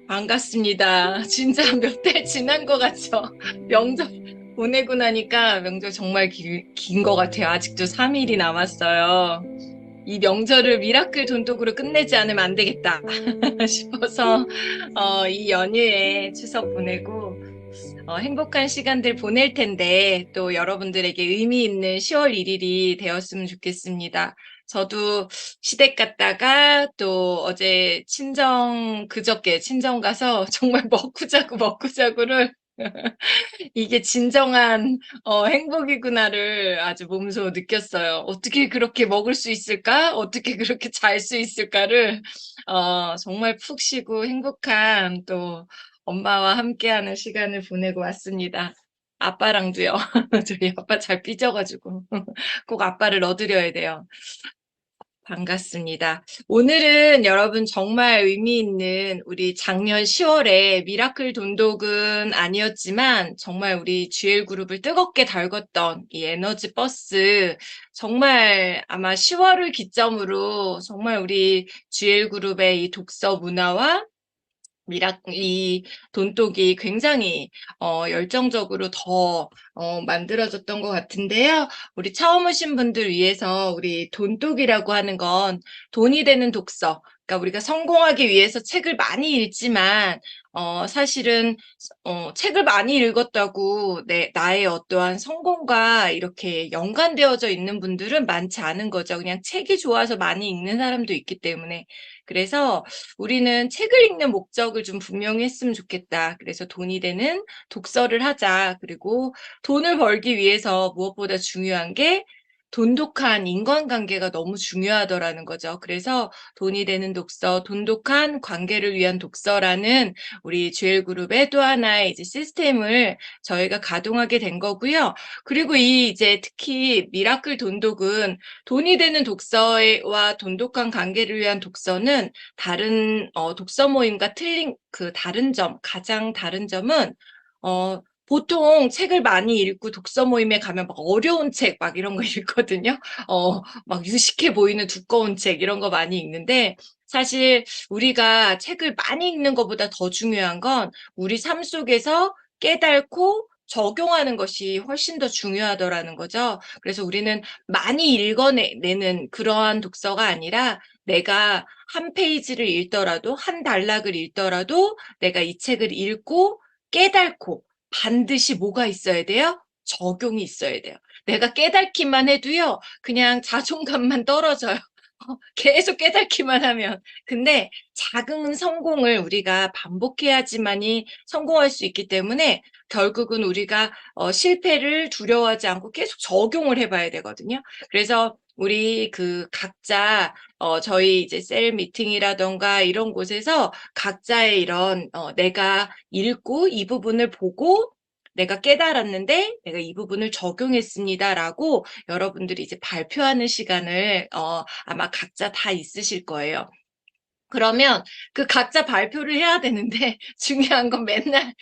반갑습니다. 진짜 몇 달 지난 것 같죠? 명절 보내고 나니까 명절 정말 긴 것 같아요. 아직도 3일이 남았어요. 이 명절을 미라클 돈독으로 끝내지 않으면 안 되겠다 싶어서 이 연휴에 추석 보내고 행복한 시간들 보낼 텐데 또 여러분들에게 의미 있는 10월 1일이 되었으면 좋겠습니다. 저도 시댁 갔다가 또 어제 그저께 친정 가서 정말 먹고 자고 먹고 자고를 이게 진정한 행복이구나를 아주 몸소 느꼈어요. 어떻게 그렇게 먹을 수 있을까? 어떻게 그렇게 잘 수 있을까를 정말 푹 쉬고 행복한 또 엄마와 함께하는 시간을 보내고 왔습니다. 아빠랑도요. 저희 아빠 잘 삐져가지고 꼭 아빠를 넣어드려야 돼요. 반갑습니다. 오늘은 여러분 정말 의미 있는 우리 작년 10월에 미라클 돈독은 아니었지만 정말 우리 GL 그룹을 뜨겁게 달궜던 이 에너지 버스 정말 아마 10월을 기점으로 정말 우리 GL 그룹의 이 독서 문화와 이 돈독이 굉장히 열정적으로 더 만들어졌던 것 같은데요. 우리 처음 오신 분들 위해서 우리 돈독이라고 하는 건 돈이 되는 독서. 그러니까 우리가 성공하기 위해서 책을 많이 읽지만 사실은 책을 많이 읽었다고 나의 어떠한 성공과 이렇게 연관되어져 있는 분들은 많지 않은 거죠. 그냥 책이 좋아서 많이 읽는 사람도 있기 때문에. 그래서 우리는 책을 읽는 목적을 좀 분명히 했으면 좋겠다. 그래서 돈이 되는 독서를 하자. 그리고 돈을 벌기 위해서 무엇보다 중요한 게 돈독한 인간관계가 너무 중요하더라는 거죠. 그래서 돈이 되는 독서, 돈독한 관계를 위한 독서라는 우리 GL그룹의 또 하나의 이제 시스템을 저희가 가동하게 된 거고요. 그리고 이 이제 특히 미라클 돈독은 돈이 되는 독서와 돈독한 관계를 위한 독서는 다른 독서 모임과 틀린 그 가장 다른 점은 보통 책을 많이 읽고 독서 모임에 가면 막 어려운 책 막 이런 거 읽거든요. 막 유식해 보이는 두꺼운 책 이런 거 많이 읽는데 사실 우리가 책을 많이 읽는 것보다 더 중요한 건 우리 삶 속에서 깨닫고 적용하는 것이 훨씬 더 중요하더라는 거죠. 그래서 우리는 많이 읽어내는 그러한 독서가 아니라 내가 한 페이지를 읽더라도 한 단락을 읽더라도 내가 이 책을 읽고 깨닫고 반드시 뭐가 있어야 돼요? 적용이 있어야 돼요. 내가 깨닫기만 해도요, 그냥 자존감만 떨어져요. 계속 깨닫기만 하면. 근데 작은 성공을 우리가 반복해야지만이 성공할 수 있기 때문에 결국은 우리가 실패를 두려워하지 않고 계속 적용을 해봐야 되거든요. 그래서 우리 그 각자 저희 이제 셀 미팅이라던가 이런 곳에서 각자의 이런 내가 읽고 이 부분을 보고 내가 깨달았는데 내가 이 부분을 적용했습니다라고 여러분들이 이제 발표하는 시간을 아마 각자 다 있으실 거예요. 그러면 그 각자 발표를 해야 되는데 중요한 건 맨날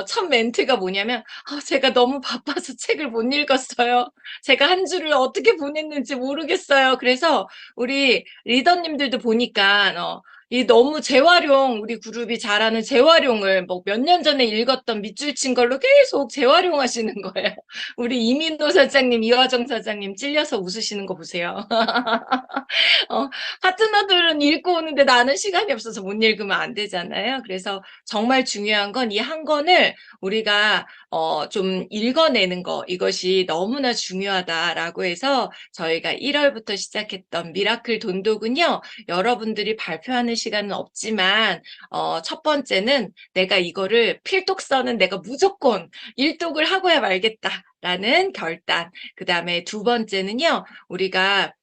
첫 멘트가 뭐냐면 제가 너무 바빠서 책을 못 읽었어요. 제가 한 주를 어떻게 보냈는지 모르겠어요. 그래서 우리 리더님들도 보니까 이 너무 재활용 우리 그룹이 잘하는 재활용을 뭐 몇 년 전에 읽었던 밑줄 친 걸로 계속 재활용하시는 거예요. 우리 이민도 사장님, 이화정 사장님 찔려서 웃으시는 거 보세요. 파트너들은 읽고 오는데 나는 시간이 없어서 못 읽으면 안 되잖아요. 그래서 정말 중요한 건 이 한 권을 우리가 좀 읽어내는 거 이것이 너무나 중요하다라고 해서 저희가 1월부터 시작했던 미라클 돈독은요. 여러분들이 발표하는 시간은 없지만 첫 번째는 내가 이거를 필독서는 내가 무조건 일독을 하고야 말겠다라는 결단. 그다음에 두 번째는요. 우리가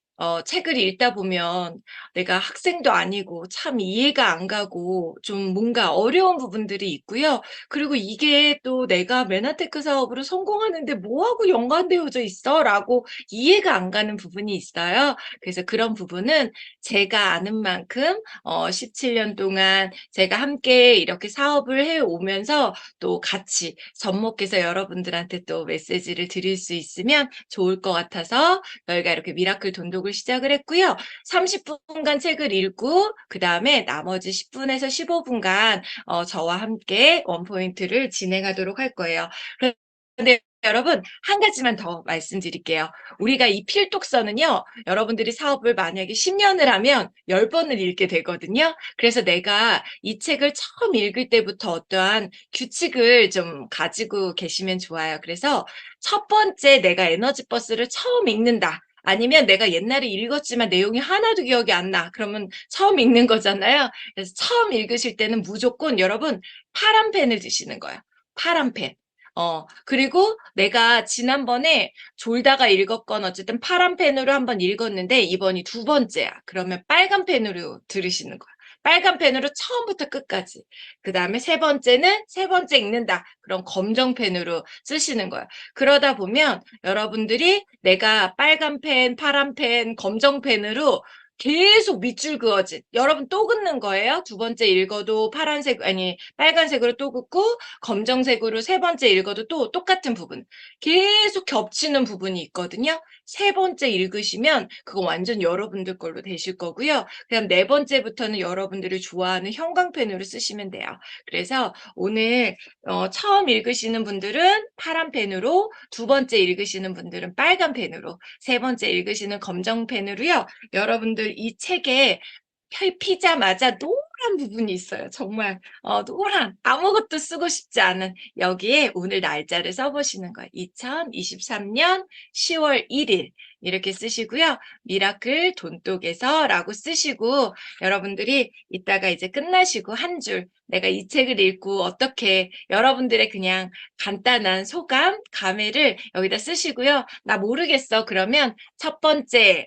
책을 읽다 보면 내가 학생도 아니고 참 이해가 안 가고 좀 뭔가 어려운 부분들이 있고요. 그리고 이게 또 내가 맨하테크 사업으로 성공하는데 뭐하고 연관되어져 있어? 라고 이해가 안 가는 부분이 있어요. 그래서 그런 부분은 제가 아는 만큼 17년 동안 제가 함께 이렇게 사업을 해오면서 또 같이 접목해서 여러분들한테 또 메시지를 드릴 수 있으면 좋을 것 같아서 저희가 이렇게 미라클 돈독을 시작을 했고요. 30분간 책을 읽고 그다음에 나머지 10분에서 15분간 저와 함께 원포인트를 진행하도록 할 거예요. 그런데 여러분 한 가지만 더 말씀드릴게요. 우리가 이 필독서는요. 여러분들이 사업을 만약에 10년을 하면 10번을 읽게 되거든요. 그래서 내가 이 책을 처음 읽을 때부터 어떠한 규칙을 좀 가지고 계시면 좋아요. 그래서 첫 번째 내가 에너지 버스를 처음 읽는다. 아니면 내가 옛날에 읽었지만 내용이 하나도 기억이 안 나. 그러면 처음 읽는 거잖아요. 그래서 처음 읽으실 때는 무조건 여러분 파란 펜을 드시는 거예요. 파란 펜. 그리고 내가 지난번에 졸다가 읽었건 어쨌든 파란 펜으로 한번 읽었는데 이번이 두 번째야. 그러면 빨간 펜으로 들으시는 거야. 빨간 펜으로 처음부터 끝까지. 그다음에 세 번째는 세 번째 읽는다. 그럼 검정 펜으로 쓰시는 거야. 그러다 보면 여러분들이 내가 빨간 펜, 파란 펜, 검정 펜으로 계속 밑줄 그어진 여러분 또 긋는 거예요. 두 번째 읽어도 파란색 아니 빨간색으로 또 긋고 검정색으로 세 번째 읽어도 또 똑같은 부분 계속 겹치는 부분이 있거든요. 세 번째 읽으시면 그거 완전 여러분들 걸로 되실 거고요. 그다음 네 번째부터는 여러분들이 좋아하는 형광펜으로 쓰시면 돼요. 그래서 오늘 처음 읽으시는 분들은 파란 펜으로, 두 번째 읽으시는 분들은 빨간 펜으로, 세 번째 읽으시는 검정 펜으로요. 여러분들 이 책에 피자마자 노란 부분이 있어요. 정말 노란 아무것도 쓰고 싶지 않은 여기에 오늘 날짜를 써보시는 거예요. 2023년 10월 1일 이렇게 쓰시고요. 미라클 돈독에서라고 쓰시고 여러분들이 이따가 이제 끝나시고 한 줄 내가 이 책을 읽고 어떻게 여러분들의 그냥 간단한 소감, 감회를 여기다 쓰시고요. 나 모르겠어. 그러면 첫 번째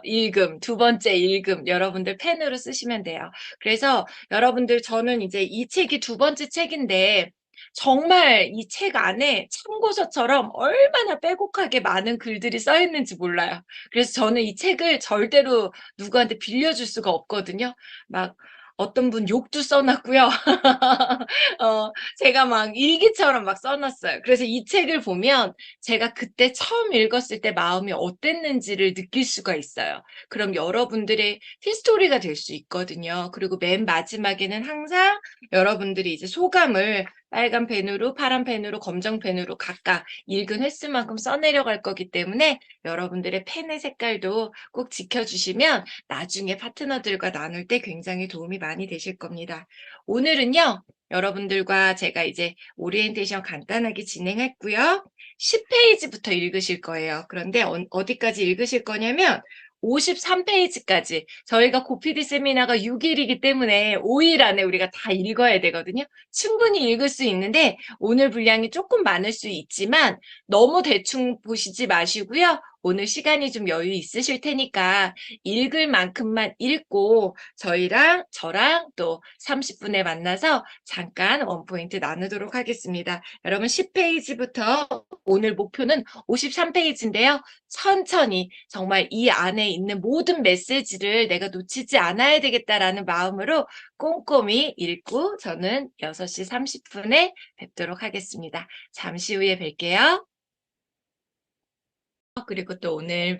읽음, 두 번째 읽음 여러분들 펜으로 쓰시면 돼요. 그래서 여러분들 저는 이제 이 책이 두 번째 책인데 정말 이 책 안에 참고서처럼 얼마나 빼곡하게 많은 글들이 써 있는지 몰라요. 그래서 저는 이 책을 절대로 누구한테 빌려줄 수가 없거든요. 막 어떤 분 욕도 써 놨고요. 제가 막 일기처럼 막 써 놨어요. 그래서 이 책을 보면 제가 그때 처음 읽었을 때 마음이 어땠는지를 느낄 수가 있어요. 그럼 여러분들의 히스토리가 될 수 있거든요. 그리고 맨 마지막에는 항상 여러분들이 이제 소감을 빨간 펜으로, 파란 펜으로, 검정 펜으로 각각 읽은 횟수만큼 써내려갈 거기 때문에 여러분들의 펜의 색깔도 꼭 지켜주시면 나중에 파트너들과 나눌 때 굉장히 도움이 많이 되실 겁니다. 오늘은요, 여러분들과 제가 이제 오리엔테이션 간단하게 진행했고요. 10페이지부터 읽으실 거예요. 그런데 어디까지 읽으실 거냐면 53페이지까지 저희가 고피디 세미나가 6일이기 때문에 5일 안에 우리가 다 읽어야 되거든요. 충분히 읽을 수 있는데 오늘 분량이 조금 많을 수 있지만 너무 대충 보시지 마시고요. 오늘 시간이 좀 여유 있으실 테니까 읽을 만큼만 읽고 저랑 또 30분에 만나서 잠깐 원포인트 나누도록 하겠습니다. 여러분 10페이지부터 오늘 목표는 53페이지인데요. 천천히 정말 이 안에 있는 모든 메시지를 내가 놓치지 않아야 되겠다라는 마음으로 꼼꼼히 읽고 저는 6시 30분에 뵙도록 하겠습니다. 잠시 후에 뵐게요. 그리고 또 오늘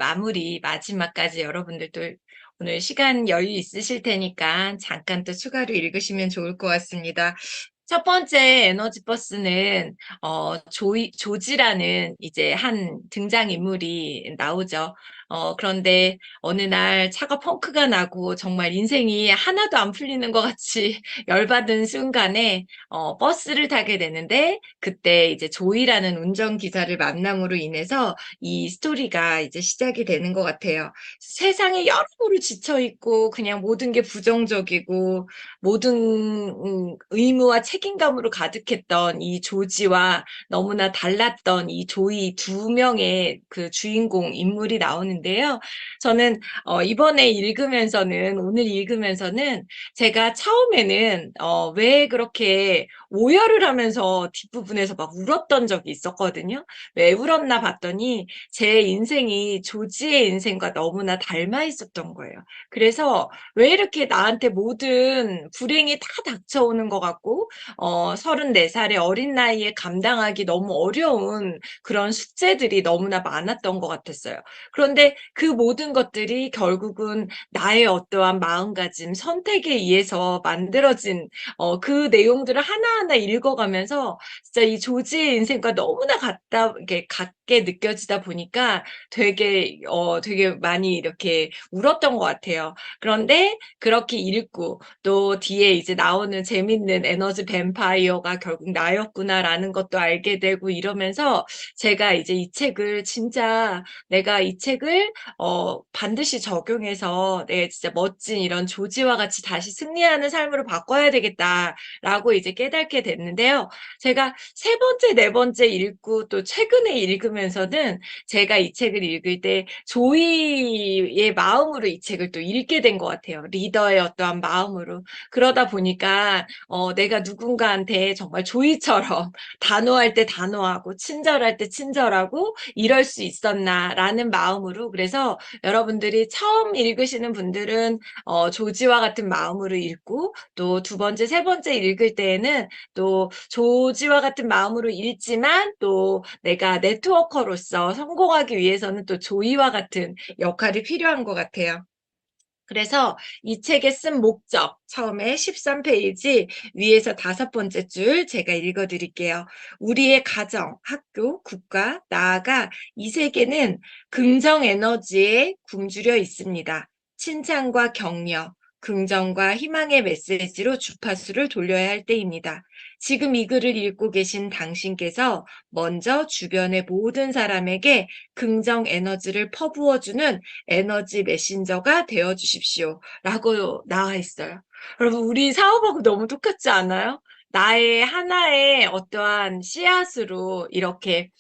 마지막까지 여러분들도 오늘 시간 여유 있으실 테니까 잠깐 또 추가로 읽으시면 좋을 것 같습니다. 첫 번째 에너지 버스는 조지라는 이제 한 등장인물이 나오죠. 그런데 어느 날 차가 펑크가 나고 정말 인생이 하나도 안 풀리는 것 같이 열받은 순간에 버스를 타게 되는데 그때 이제 조이라는 운전기사를 만남으로 인해서 이 스토리가 이제 시작이 되는 것 같아요. 세상에 여러모로 지쳐있고 그냥 모든 게 부정적이고 모든 의무와 책임감으로 가득했던 이 조지와 너무나 달랐던 이 조이 두 명의 그 주인공 인물이 나오는데요. 저는 오늘 읽으면서는 제가 처음에는 왜 그렇게 오열을 하면서 뒷부분에서 막 울었던 적이 있었거든요. 왜 울었나 봤더니 제 인생이 조지의 인생과 너무나 닮아 있었던 거예요. 그래서 왜 이렇게 나한테 모든 불행이 다 닥쳐오는 것 같고 34살의 어린 나이에 감당하기 너무 어려운 그런 숙제들이 너무나 많았던 것 같았어요. 그런데 근데 그 모든 것들이 결국은 나의 어떠한 마음가짐, 선택에 의해서 만들어진 그 내용들을 하나하나 읽어가면서 진짜 이 조지의 인생과 너무나 이렇게 같게 느껴지다 보니까 되게 많이 이렇게 울었던 것 같아요. 그런데 그렇게 읽고 또 뒤에 이제 나오는 재밌는 에너지 뱀파이어가 결국 나였구나라는 것도 알게 되고 이러면서 제가 이제 이 책을 진짜 '내가 이 책을 반드시 적용해서 내 진짜 멋진 이런 조지와 같이 다시 승리하는 삶으로 바꿔야 되겠다.'라고 이제 깨닫게 됐는데요. 제가 세 번째, 네 번째 읽고 또 최근에 읽으면서는 제가 이 책을 읽을 때 조이의 마음으로 이 책을 또 읽게 된 것 같아요. 리더의 어떠한 마음으로. 그러다 보니까 내가 누군가한테 정말 조이처럼 단호할 때 단호하고 친절할 때 친절하고 '이럴 수 있었나.'라는 마음으로, 그래서 여러분들이 처음 읽으시는 분들은 조지와 같은 마음으로 읽고, 또 두 번째, 세 번째 읽을 때에는 또 조지와 같은 마음으로 읽지만 또 내가 네트워커로서 성공하기 위해서는 또 조이와 같은 역할이 필요한 것 같아요. 그래서 이 책의 쓴 목적, 처음에 13페이지 위에서 다섯 번째 줄 제가 읽어 드릴게요. "우리의 가정, 학교, 국가, 나아가 이 세계는 긍정 에너지에 굶주려 있습니다. 칭찬과 격려, 긍정과 희망의 메시지로 주파수를 돌려야 할 때입니다. 지금 이 글을 읽고 계신 당신께서 먼저 주변의 모든 사람에게 긍정 에너지를 퍼부어 주는 에너지 메신저가 되어 주십시오."라고 나와 있어요. 여러분, 우리 사업하고 너무 똑같지 않아요? 나의 하나의 어떠한 씨앗으로 이렇게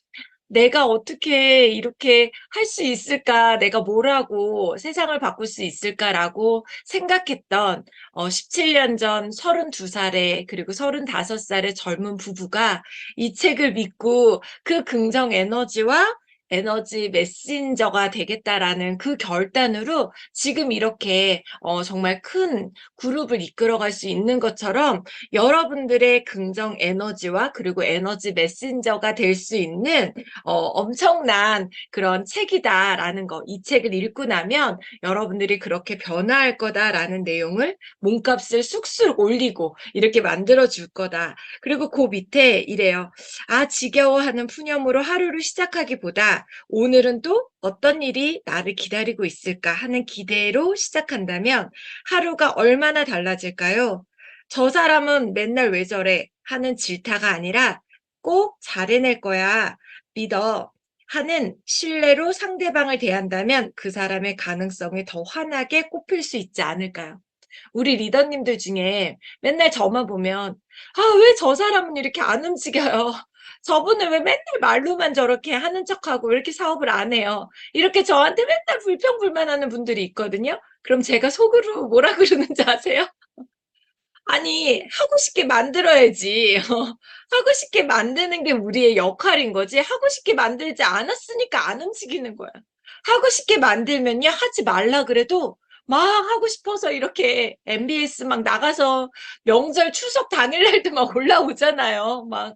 '내가 어떻게 이렇게 할 수 있을까? 내가 뭘 하고 세상을 바꿀 수 있을까?'라고 생각했던 17년 전 32 살의, 그리고 35 살의 젊은 부부가 이 책을 믿고 그 긍정 에너지와 에너지 메신저가 되겠다라는 그 결단으로 지금 이렇게 정말 큰 그룹을 이끌어갈 수 있는 것처럼, 여러분들의 긍정 에너지와 그리고 에너지 메신저가 될 수 있는 엄청난 그런 책이다라는 거, 이 책을 읽고 나면 여러분들이 그렇게 변화할 거다라는 내용을 몸값을 쑥쑥 올리고 이렇게 만들어 줄 거다. 그리고 그 밑에 이래요. "아, 지겨워하는 푸념으로 하루를 시작하기보다 오늘은 또 어떤 일이 나를 기다리고 있을까 하는 기대로 시작한다면 하루가 얼마나 달라질까요? 저 사람은 맨날 왜 저래 하는 질타가 아니라 꼭 잘해낼 거야. 믿어." 하는 신뢰로 상대방을 대한다면 그 사람의 가능성이 더 환하게 꼽힐 수 있지 않을까요? 우리 리더님들 중에 맨날 저만 보면 '아, 왜 저 사람은 이렇게 안 움직여요? 저분은 왜 맨날 말로만 저렇게 하는 척하고 왜 이렇게 사업을 안 해요?' 이렇게 저한테 맨날 불평불만하는 분들이 있거든요. 그럼 제가 속으로 뭐라 그러는지 아세요? 아니, 하고 싶게 만들어야지. 하고 싶게 만드는 게 우리의 역할인 거지, 하고 싶게 만들지 않았으니까 안 움직이는 거야. 하고 싶게 만들면요, 하지 말라 그래도 막 하고 싶어서 이렇게 MBS 막 나가서 명절 추석 당일날도 막 올라오잖아요. 막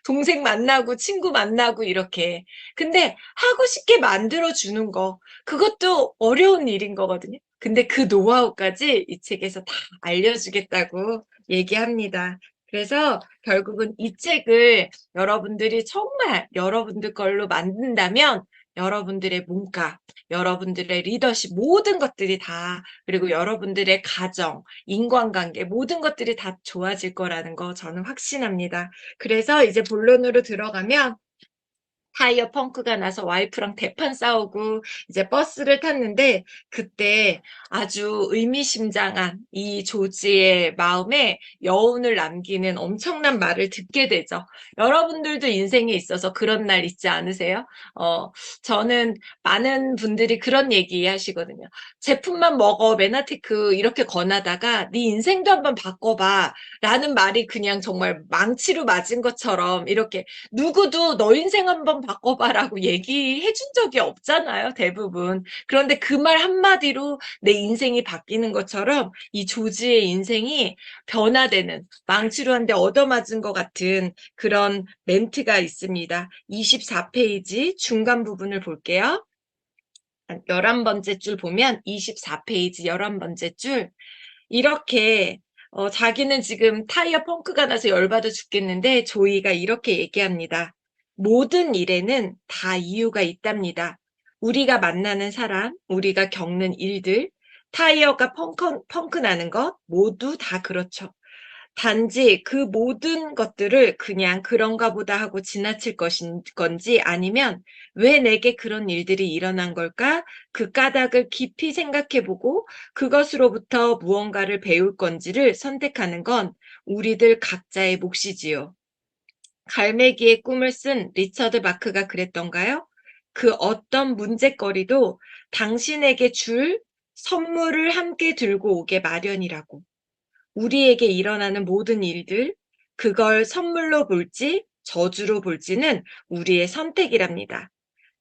동생 만나고 친구 만나고 이렇게. 근데 하고 싶게 만들어 주는 거, 그것도 어려운 일인 거거든요. 근데 그 노하우까지 이 책에서 다 알려주겠다고 얘기합니다. 그래서 결국은 이 책을 여러분들이 정말 여러분들 걸로 만든다면 여러분들의 몸값, 여러분들의 리더십, 모든 것들이 다, 그리고 여러분들의 가정, 인간관계, 모든 것들이 다 좋아질 거라는 거 저는 확신합니다. 그래서 이제 본론으로 들어가면, 타이어 펑크가 나서 와이프랑 대판 싸우고 이제 버스를 탔는데, 그때 아주 의미심장한 이 조지의 마음에 여운을 남기는 엄청난 말을 듣게 되죠. 여러분들도 인생에 있어서 그런 날 있지 않으세요? 어 저는 많은 분들이 그런 얘기 하시거든요. "제품만 먹어, 메나테크." 이렇게 권하다가 "네 인생도 한번 바꿔 봐."라는 말이 그냥 정말 망치로 맞은 것처럼, 이렇게 누구도 "너 인생 한번 바꿔 봐."라고 얘기해 준 적이 없잖아요, 대부분. 그런데 그 말 한마디로 내 인생이 바뀌는 것처럼 이 조지의 인생이 변화되는, 망치로 한 대 얻어맞은 것 같은 그런 멘트가 있습니다. 24 페이지 중간 부분을 볼게요. 11번째 줄 보면 24페이지 11번째 줄 이렇게 자기는 지금 타이어 펑크가 나서 열받아 죽겠는데 조이가 이렇게 얘기합니다. 모든 일에는 다 이유가 있답니다. 우리가 만나는 사람, 우리가 겪는 일들, 타이어가 펑크 나는 것 모두 다 그렇죠. 단지 그 모든 것들을 그냥 그런가 보다 하고 지나칠 건지 아니면 왜 내게 그런 일들이 일어난 걸까? 그 까닭을 깊이 생각해 보고 그것으로부터 무언가를 배울 건지를 선택하는 건 우리들 각자의 몫이지요. 갈매기의 꿈을 쓴 리처드 마크가 그랬던가요? 그 어떤 문제거리도 당신에게 줄 선물을 함께 들고 오게 마련이라고. 우리에게 일어나는 모든 일들, 그걸 선물로 볼지 저주로 볼지는 우리의 선택이랍니다.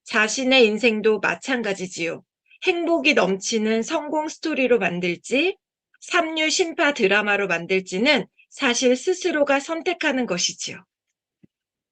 자신의 인생도 마찬가지지요. 행복이 넘치는 성공 스토리로 만들지, 삼류 신파 드라마로 만들지는 사실 스스로가 선택하는 것이지요.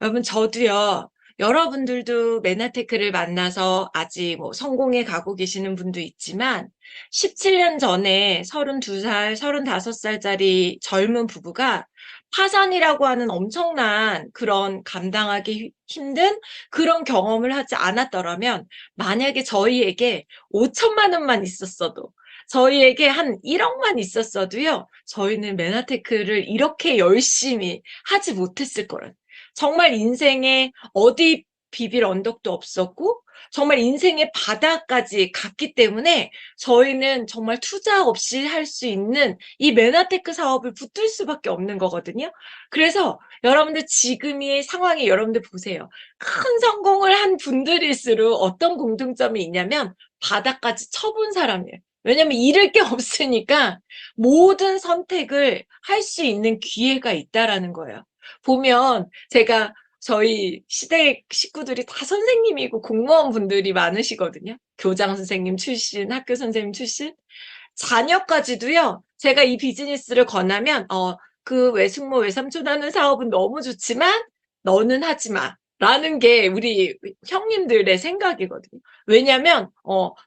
여러분, 저도요, 여러분들도 메나테크를 만나서 아직 뭐 성공해 가고 계시는 분도 있지만, 17년 전에 32살, 35살짜리 젊은 부부가 파산이라고 하는 엄청난 그런 감당하기 힘든 그런 경험을 하지 않았더라면, 만약에 저희에게 5천만 원만 있었어도, 저희에게 한 1억만 있었어도요, 저희는 메나테크를 이렇게 열심히 하지 못했을 거라는. 정말 인생에 어디 비빌 언덕도 없었고 정말 인생의 바닥까지 갔기 때문에 저희는 정말 투자 없이 할 수 있는 이 메나테크 사업을 붙들 수밖에 없는 거거든요. 그래서 여러분들 지금의 상황에 여러분들 보세요. 큰 성공을 한 분들일수록 어떤 공통점이 있냐면 바닥까지 쳐본 사람이에요. 왜냐면 잃을 게 없으니까 모든 선택을 할 수 있는 기회가 있다라는 거예요. 보면 제가 저희 시댁 식구들이 다 선생님이고 공무원분들이 많으시거든요. 교장 선생님 출신, 학교 선생님 출신. 자녀까지도요. 제가 이 비즈니스를 권하면 그 외숙모 외삼촌 하는 사업은 너무 좋지만 너는 하지 마. 라는 게 우리 형님들의 생각이거든요. 왜냐면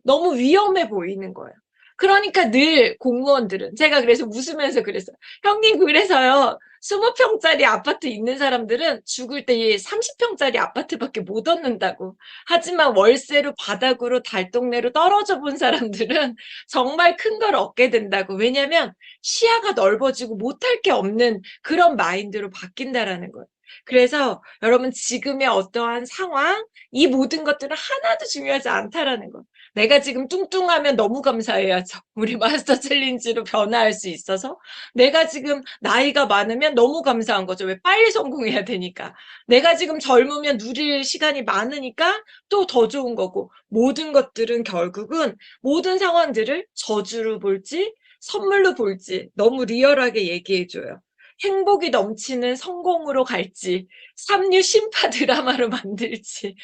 너무 위험해 보이는 거예요. 그러니까 늘 공무원들은 제가 그래서 웃으면서 그랬어요. 형님 그래서요. 20평짜리 아파트 있는 사람들은 죽을 때 30평짜리 아파트밖에 못 얻는다고. 하지만 월세로 바닥으로 달동네로 떨어져 본 사람들은 정말 큰 걸 얻게 된다고. 왜냐면 시야가 넓어지고 못할 게 없는 그런 마인드로 바뀐다라는 거예요. 그래서 여러분 지금의 어떠한 상황, 이 모든 것들은 하나도 중요하지 않다라는 거. 내가 지금 뚱뚱하면 너무 감사해야죠. 우리 마스터 챌린지로 변화할 수 있어서. 내가 지금 나이가 많으면 너무 감사한 거죠. 왜 빨리 성공해야 되니까. 내가 지금 젊으면 누릴 시간이 많으니까 또 더 좋은 거고. 모든 것들은 결국은 모든 상황들을 저주로 볼지 선물로 볼지 너무 리얼하게 얘기해줘요. 행복이 넘치는 성공으로 갈지, 삼류 신파 드라마로 만들지,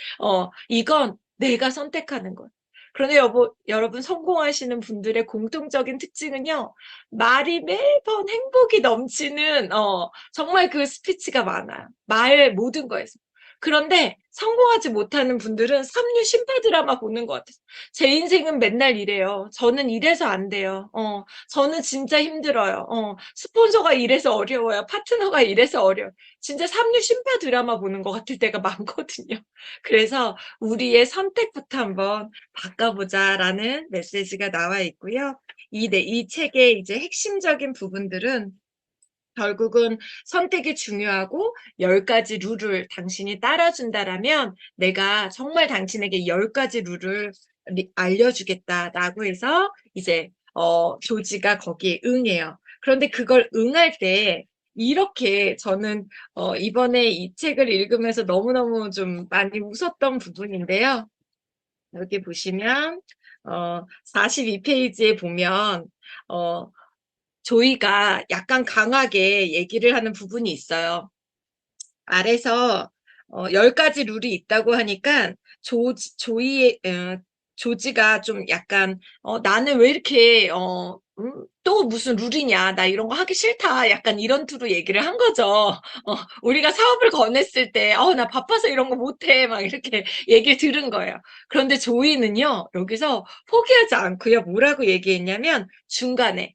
이건 내가 선택하는 거예요. 그런데 여러분 성공하시는 분들의 공통적인 특징은요, 말이 매번 행복이 넘치는, 정말 그 스피치가 많아요. 말 모든 거에서. 그런데 성공하지 못하는 분들은 삼류 신파 드라마 보는 것 같아요. 제 인생은 맨날 이래요. 저는 이래서 안 돼요. 저는 진짜 힘들어요. 스폰서가 이래서 어려워요. 파트너가 이래서 어려워요. 진짜 삼류 신파 드라마 보는 것 같을 때가 많거든요. 그래서 우리의 선택부터 한번 바꿔보자라는 메시지가 나와 있고요. 이 책의 이제 핵심적인 부분들은 결국은 선택이 중요하고 10가지 룰을 당신이 따라준다라면 내가 정말 당신에게 10가지 룰을 알려주겠다라고 해서 이제 조지가 거기에 응해요. 그런데 그걸 응할 때 이렇게 저는 이번에 이 책을 읽으면서 너무너무 좀 많이 웃었던 부분인데요. 여기 보시면 42페이지에 보면 조이가 약간 강하게 얘기를 하는 부분이 있어요. 아래서 10가지 룰이 있다고 하니까 조이의 조지가 좀 약간 나는 왜 이렇게 또 무슨 룰이냐. 나 이런 거 하기 싫다. 약간 이런 투로 얘기를 한 거죠. 우리가 사업을 권했을 때, 나 바빠서 이런 거 못해. 막 이렇게 얘기를 들은 거예요. 그런데 조이는요, 여기서 포기하지 않고요. 뭐라고 얘기했냐면, 중간에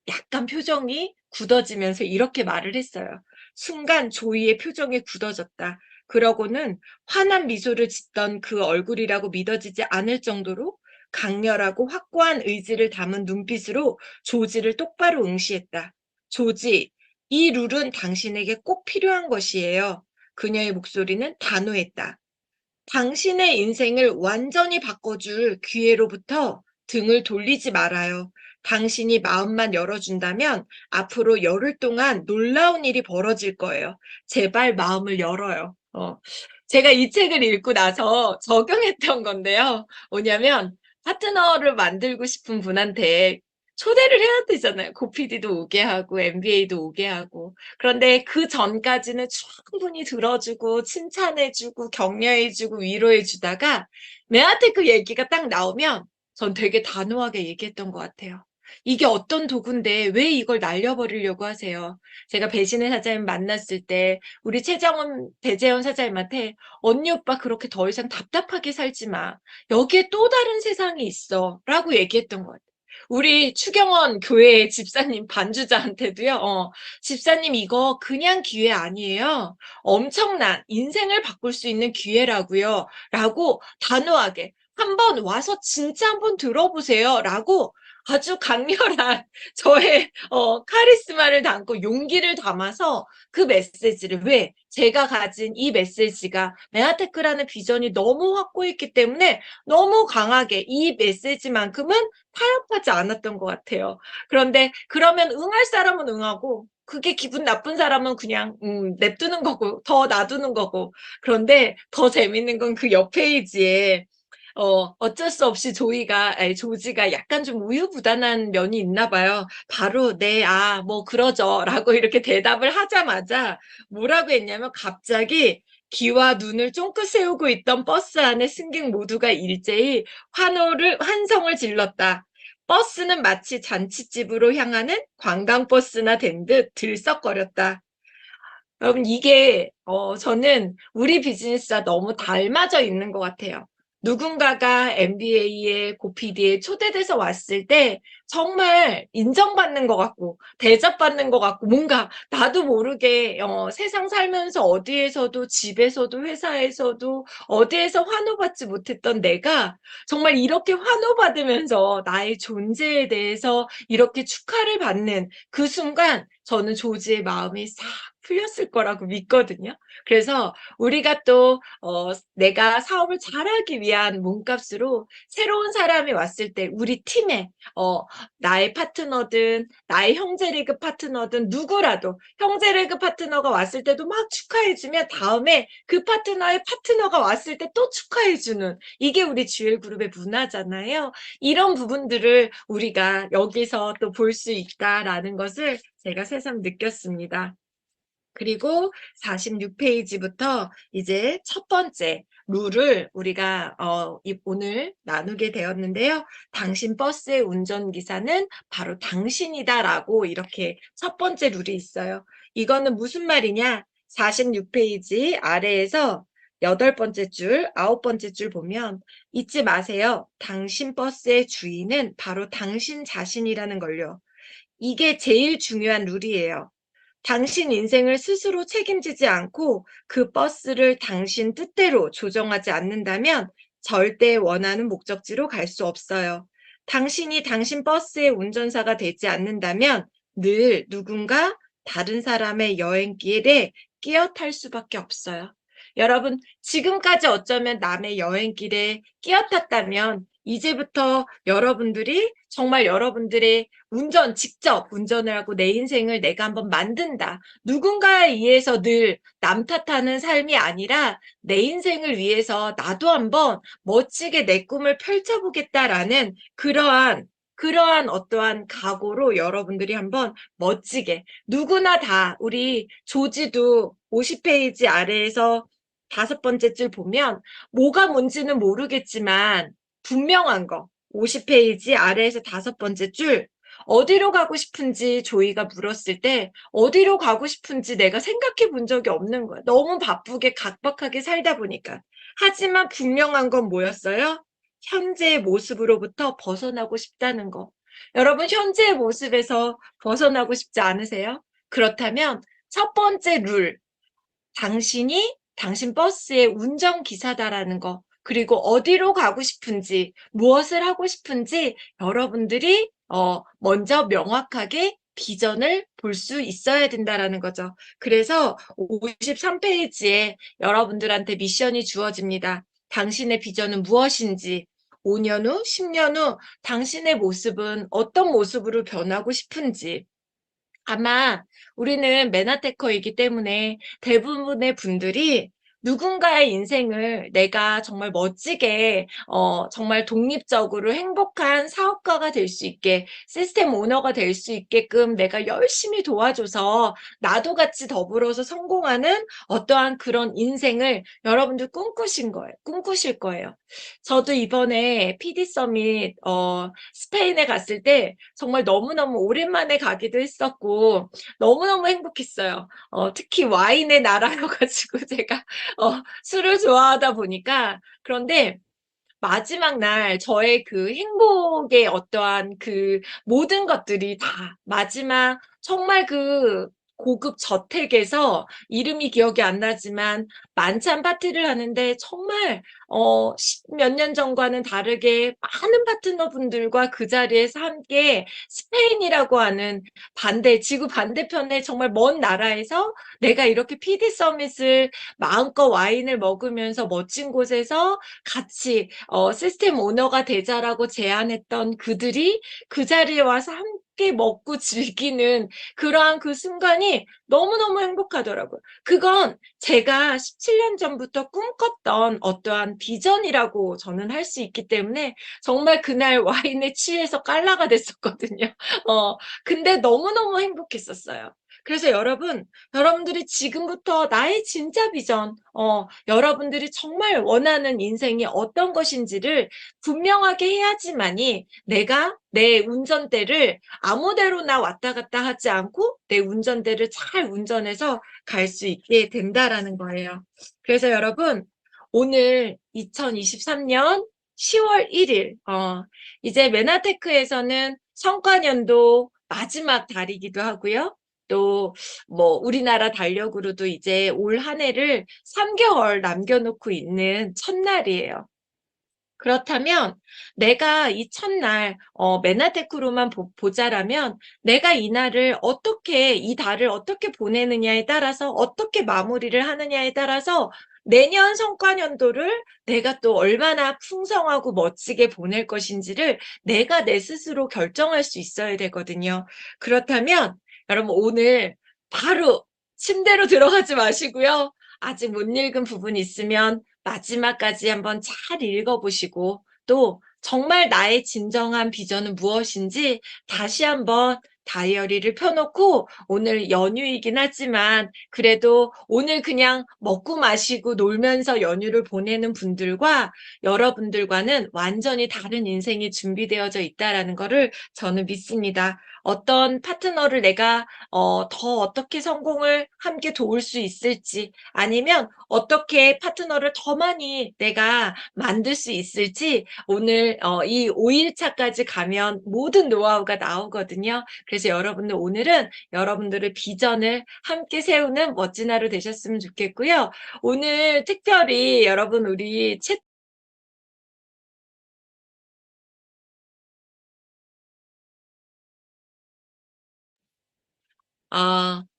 약간 표정이 굳어지면서 이렇게 말을 했어요. 순간 조이의 표정이 굳어졌다. 그러고는 환한 미소를 짓던 그 얼굴이라고 믿어지지 않을 정도로 강렬하고 확고한 의지를 담은 눈빛으로 조지를 똑바로 응시했다. 조지, 이 룰은 당신에게 꼭 필요한 것이에요. 그녀의 목소리는 단호했다. 당신의 인생을 완전히 바꿔줄 기회로부터 등을 돌리지 말아요. 당신이 마음만 열어준다면 앞으로 열흘 동안 놀라운 일이 벌어질 거예요. 제발 마음을 열어요. 제가 이 책을 읽고 나서 적용했던 건데요. 뭐냐면 파트너를 만들고 싶은 분한테 초대를 해야 되잖아요. 고피디도 오게 하고 MBA도 오게 하고. 그런데 그 전까지는 충분히 들어주고 칭찬해주고 격려해주고 위로해주다가 매한테 그 얘기가 딱 나오면 전 되게 단호하게 얘기했던 것 같아요. 이게 어떤 도구인데 왜 이걸 날려버리려고 하세요? 제가 배신의 사장님 만났을 때 우리 배재원 사장님한테 언니 오빠 그렇게 더 이상 답답하게 살지 마. 여기에 또 다른 세상이 있어. 라고 얘기했던 것 같아요. 우리 추경원 교회 집사님 반주자한테도요. 집사님 이거 그냥 기회 아니에요. 엄청난 인생을 바꿀 수 있는 기회라고요. 라고 단호하게 한번 와서 진짜 한번 들어보세요. 라고 아주 강렬한 저의 카리스마를 담고 용기를 담아서 그 메시지를 왜 제가 가진 이 메시지가 메아테크라는 비전이 너무 확고했기 때문에 너무 강하게 이 메시지만큼은 타협하지 않았던 것 같아요. 그런데 그러면 응할 사람은 응하고 그게 기분 나쁜 사람은 그냥 냅두는 거고 더 놔두는 거고. 그런데 더 재밌는 건 그 옆 페이지에 어쩔 수 없이 조지가 약간 좀 우유부단한 면이 있나 봐요. 바로 "네. 아 뭐 그러죠."라고 이렇게 대답을 하자마자 뭐라고 했냐면 갑자기 귀와 눈을 쫑긋 세우고 있던 버스 안의 승객 모두가 일제히 환성을 질렀다. 버스는 마치 잔칫집으로 향하는 관광버스나 된 듯 들썩거렸다. 여러분 이게 저는 우리 비즈니스와 너무 닮아져 있는 것 같아요. 누군가가 MBA에 고PD에 초대돼서 왔을 때 정말 인정받는 것 같고 대접받는 것 같고 뭔가 나도 모르게 세상 살면서 어디에서도 집에서도 회사에서도 어디에서 환호받지 못했던 내가 정말 이렇게 환호받으면서 나의 존재에 대해서 이렇게 축하를 받는 그 순간 저는 조지의 마음이 싹 풀렸을 거라고 믿거든요. 그래서 우리가 또 내가 사업을 잘하기 위한 몸값으로 새로운 사람이 왔을 때 우리 팀에 나의 파트너든 나의 형제리그 파트너든 누구라도 형제리그 파트너가 왔을 때도 막 축하해 주면 다음에 그 파트너의 파트너가 왔을 때 또 축하해 주는 이게 우리 GL그룹의 문화잖아요. 이런 부분들을 우리가 여기서 또 볼 수 있다라는 것을 제가 새삼 느꼈습니다. 그리고 46페이지부터 이제 첫 번째 룰을 우리가 오늘 나누게 되었는데요. 당신 버스의 운전기사는 바로 당신이다라고 이렇게 첫 번째 룰이 있어요. 이거는 무슨 말이냐? 46페이지 아래에서 8번째 줄, 9번째 줄 보면 잊지 마세요. 당신 버스의 주인은 바로 당신 자신이라는 걸요. 이게 제일 중요한 룰이에요. 당신 인생을 스스로 책임지지 않고 그 버스를 당신 뜻대로 조정하지 않는다면 절대 원하는 목적지로 갈 수 없어요. 당신이 당신 버스의 운전사가 되지 않는다면 늘 누군가 다른 사람의 여행길에 끼어 탈 수밖에 없어요. 여러분, 지금까지 어쩌면 남의 여행길에 끼어 탔다면 이제부터 여러분들이 정말 여러분들의 직접 운전을 하고 내 인생을 내가 한번 만든다. 누군가에 의해서 늘 남 탓하는 삶이 아니라 내 인생을 위해서 나도 한번 멋지게 내 꿈을 펼쳐보겠다라는 그러한 어떠한 각오로 여러분들이 한번 멋지게 누구나 다 우리 조지도 50페이지 아래에서 5번째 줄 보면 뭐가 뭔지는 모르겠지만 분명한 거. 50페이지 아래에서 다섯 번째 줄. 어디로 가고 싶은지 조이가 물었을 때 어디로 가고 싶은지 내가 생각해 본 적이 없는 거야. 너무 바쁘게 각박하게 살다 보니까. 하지만 분명한 건 뭐였어요? 현재의 모습으로부터 벗어나고 싶다는 거. 여러분, 현재의 모습에서 벗어나고 싶지 않으세요? 그렇다면 첫 번째 룰, 당신이 당신 버스의 운전기사다라는 거, 그리고 어디로 가고 싶은지, 무엇을 하고 싶은지 여러분들이 먼저 명확하게 비전을 볼 수 있어야 된다라는 거죠. 그래서 53페이지에 여러분들한테 미션이 주어집니다. 당신의 비전은 무엇인지, 5년 후, 10년 후 당신의 모습은 어떤 모습으로 변하고 싶은지. 아마 우리는 맨하테커이기 때문에 대부분의 분들이 누군가의 인생을 내가 정말 멋지게 정말 독립적으로 행복한 사업가가 될 수 있게, 시스템 오너가 될 수 있게끔 내가 열심히 도와줘서 나도 같이 더불어서 성공하는 어떠한 그런 인생을 여러분들 꿈꾸실 거예요. 저도 이번에 PD 서밋 스페인에 갔을 때 정말 너무너무 오랜만에 가기도 했었고 너무너무 행복했어요. 특히 와인의 나라여 가지고 제가 술을 좋아하다 보니까. 그런데 마지막 날 저의 그 행복의 어떠한 그 모든 것들이 다 마지막 정말 그 고급 저택에서, 이름이 기억이 안 나지만 만찬 파티를 하는데 정말 몇 년 전과는 다르게 많은 파트너분들과 그 자리에서 함께 스페인이라고 하는 지구 반대편에 정말 먼 나라에서 내가 이렇게 PD 서밋을 마음껏 와인을 먹으면서 멋진 곳에서 같이 시스템 오너가 되자라고 제안했던 그들이 그 자리에 와서 함께 먹고 즐기는 그러한 그 순간이 너무너무 행복하더라고요. 그건 제가 17년 전부터 꿈꿨던 어떠한 비전이라고 저는 할 수 있기 때문에 정말 그날 와인에 취해서 깔라가 됐었거든요. 근데 너무너무 행복했었어요. 그래서 여러분들이 지금부터 나의 진짜 비전, 여러분들이 정말 원하는 인생이 어떤 것인지를 분명하게 해야지만이 내가 내 운전대를 아무 데로나 왔다 갔다 하지 않고 내 운전대를 잘 운전해서 갈 수 있게 된다라는 거예요. 그래서 여러분, 오늘 2023년 10월 1일, 이제 메나테크에서는 성과년도 마지막 달이기도 하고요. 또 뭐 우리나라 달력으로도 이제 올 한 해를 3개월 남겨놓고 있는 첫날이에요. 그렇다면 내가 이 첫날 메나테크로만 보자라면 내가 이 달을 어떻게 보내느냐에 따라서, 어떻게 마무리를 하느냐에 따라서 내년 성과년도를 내가 또 얼마나 풍성하고 멋지게 보낼 것인지를 내가 내 스스로 결정할 수 있어야 되거든요. 그렇다면 여러분, 오늘 바로 침대로 들어가지 마시고요. 아직 못 읽은 부분 있으면 마지막까지 한번 잘 읽어보시고, 또 정말 나의 진정한 비전은 무엇인지 다시 한번 다이어리를 펴놓고, 오늘 연휴이긴 하지만 그래도 오늘 그냥 먹고 마시고 놀면서 연휴를 보내는 분들과 여러분들과는 완전히 다른 인생이 준비되어져 있다라는 거를 저는 믿습니다. 어떤 파트너를 내가 더 어떻게 성공을 함께 도울 수 있을지, 아니면 어떻게 파트너를 더 많이 내가 만들 수 있을지, 오늘 이 5일차까지 가면 모든 노하우가 나오거든요. 그래서 여러분들, 오늘은 여러분들의 비전을 함께 세우는 멋진 하루 되셨으면 좋겠고요. 오늘 특별히 여러분, 우리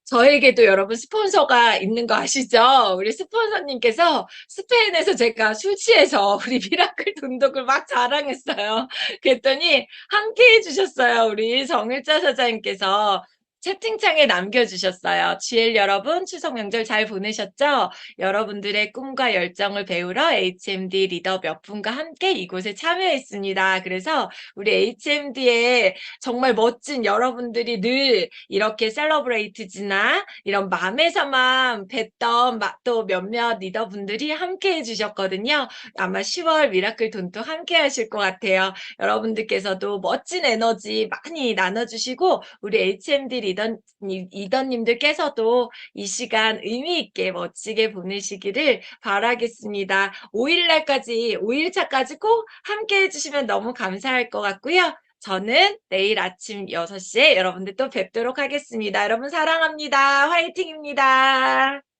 저에게도 여러분 스폰서가 있는 거 아시죠? 우리 스폰서님께서 스페인에서 제가 술 취해서 우리 미라클 돈독을 막 자랑했어요. 그랬더니 함께 해주셨어요. 우리 정일자 사장님께서 채팅창에 남겨주셨어요. GL 여러분, 추석 명절 잘 보내셨죠? 여러분들의 꿈과 열정을 배우러 HMD 리더 몇 분과 함께 이곳에 참여했습니다. 그래서 우리 HMD의 정말 멋진 여러분들이 늘 이렇게 셀러브레이트지나 이런 맘에서만 뵀던 또 몇몇 리더분들이 함께 해주셨거든요. 아마 10월 미라클 돈도 함께 하실 것 같아요. 여러분들께서도 멋진 에너지 많이 나눠주시고 우리 HMD 리더님들께서도 이 시간 의미 있게 멋지게 보내시기를 바라겠습니다. 5일날까지 5일차까지 꼭 함께 해주시면 너무 감사할 것 같고요. 저는 내일 아침 6시에 여러분들 또 뵙도록 하겠습니다. 여러분 사랑합니다. 화이팅입니다.